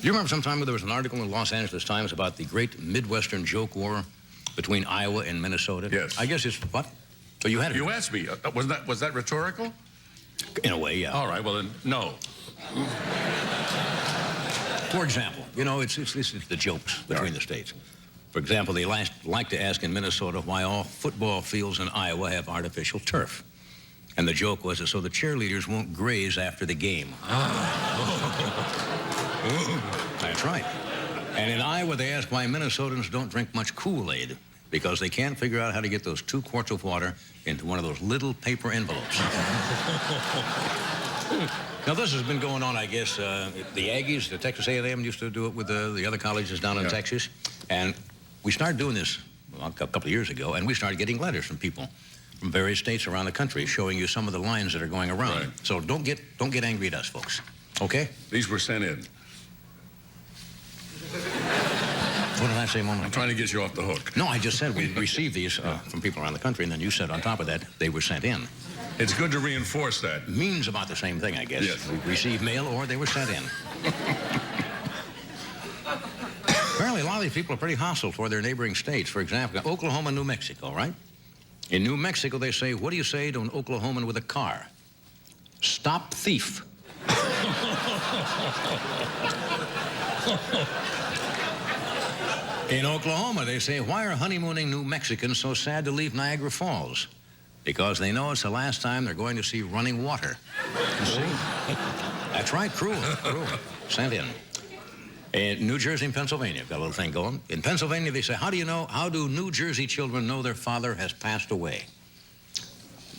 Do you remember sometime there was an article in the Los Angeles Times about the great Midwestern joke war between Iowa and Minnesota? Yes. I guess it's what? So you had it. You asked me. Was that rhetorical? In a way, yeah. All right. Well, then, no. For example, you know, it's the jokes between the states. For example, they like to ask in Minnesota why all football fields in Iowa have artificial turf. And the joke was that so the cheerleaders won't graze after the game. That's right. And in Iowa, they ask why Minnesotans don't drink much Kool-Aid, because they can't figure out how to get those 2 quarts of water into one of those little paper envelopes. Now, this has been going on, I guess. The Aggies, the Texas A&M used to do it with the other colleges down in Texas. And we started doing this a couple of years ago, and we started getting letters from people from various states around the country showing you some of the lines that are going around. Right. So don't get angry at us, folks. Okay? These were sent in. What did I say a moment ago? I'm trying to get you off the hook. No, I just said we received these from people around the country, and then you said on top of that they were sent in. It's good to reinforce that. Means about the same thing, I guess. Yes. We received mail or they were sent in. Apparently, a lot of these people are pretty hostile toward their neighboring states. For example, Oklahoma, New Mexico, right? In New Mexico, they say, what do you say to an Oklahoman with a car? Stop thief. In Oklahoma, they say, why are honeymooning New Mexicans so sad to leave Niagara Falls? Because they know it's the last time they're going to see running water. You see? That's right, cruel. Sent in. In New Jersey and Pennsylvania, got a little thing going. In Pennsylvania, they say, how do New Jersey children know their father has passed away?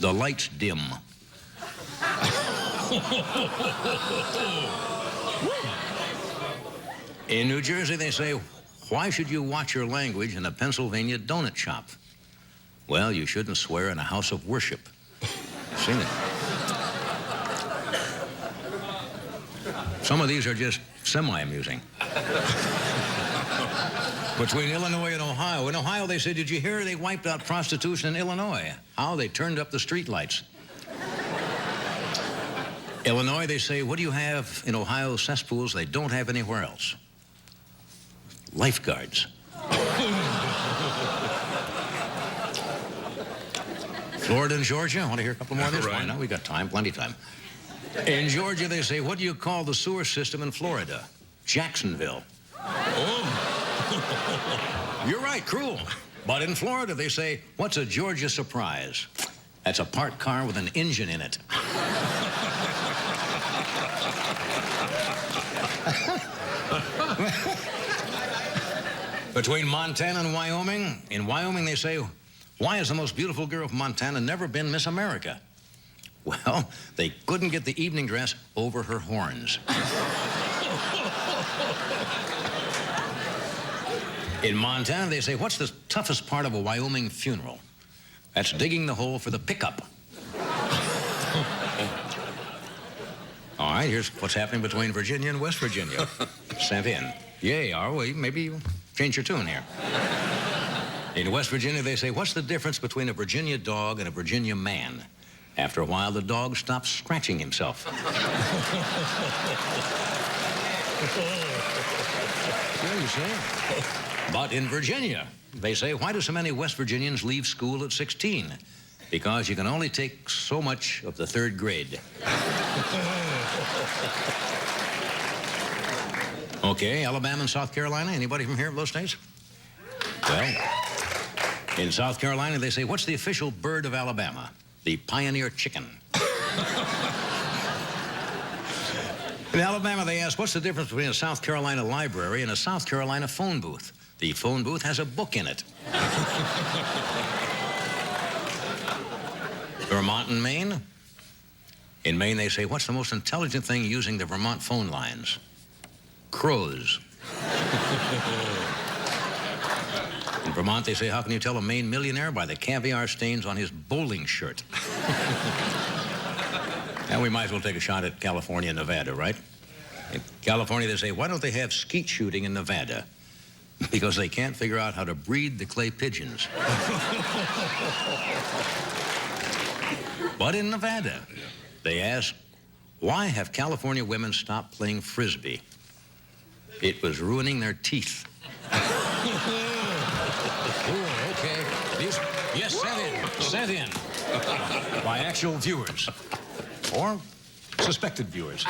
The lights dim. In New Jersey, they say, why should you watch your language in a Pennsylvania donut shop? Well, you shouldn't swear in a house of worship. Seen it. Some of these are just semi-amusing. Between Illinois and Ohio. In Ohio, they said, did you hear they wiped out prostitution in Illinois? How? They turned up the streetlights. Illinois, they say, what do you have in Ohio cesspools they don't have anywhere else? Lifeguards. Florida and Georgia, want to hear a couple more of this? Right. Why not? We got time, plenty of time. In Georgia, they say, what do you call the sewer system in Florida? Jacksonville. Oh. You're right, cruel. But in Florida, they say, what's a Georgia surprise? That's a parked car with an engine in it. Between Montana and Wyoming, in Wyoming, they say, why has the most beautiful girl from Montana never been Miss America? Well, they couldn't get the evening dress over her horns. In Montana, they say, what's the toughest part of a Wyoming funeral? That's digging the hole for the pickup. All right, here's what's happening between Virginia and West Virginia. Sent in. Yay, are we? Maybe you change your tune here. In West Virginia, they say, what's the difference between a Virginia dog and a Virginia man? After a while, the dog stops scratching himself. Yeah, you see? But in Virginia, they say, why do so many West Virginians leave school at 16? Because you can only take so much of the 3rd grade. Okay, Alabama and South Carolina. Anybody from here of those states? Well, in South Carolina, they say, what's the official bird of Alabama? The pioneer chicken. In Alabama, they ask, what's the difference between a South Carolina library and a South Carolina phone booth? The phone booth has a book in it. Vermont and Maine. In Maine, they say, what's the most intelligent thing using the Vermont phone lines? Crows. In Vermont, they say, how can you tell a Maine millionaire? By the caviar stains on his bowling shirt. And we might as well take a shot at California and Nevada, right? In California, they say, why don't they have skeet shooting in Nevada? Because they can't figure out how to breed the clay pigeons. But in Nevada, they ask, why have California women stopped playing Frisbee? It was ruining their teeth. Ooh, okay. These, yes, sent in by actual viewers or suspected viewers.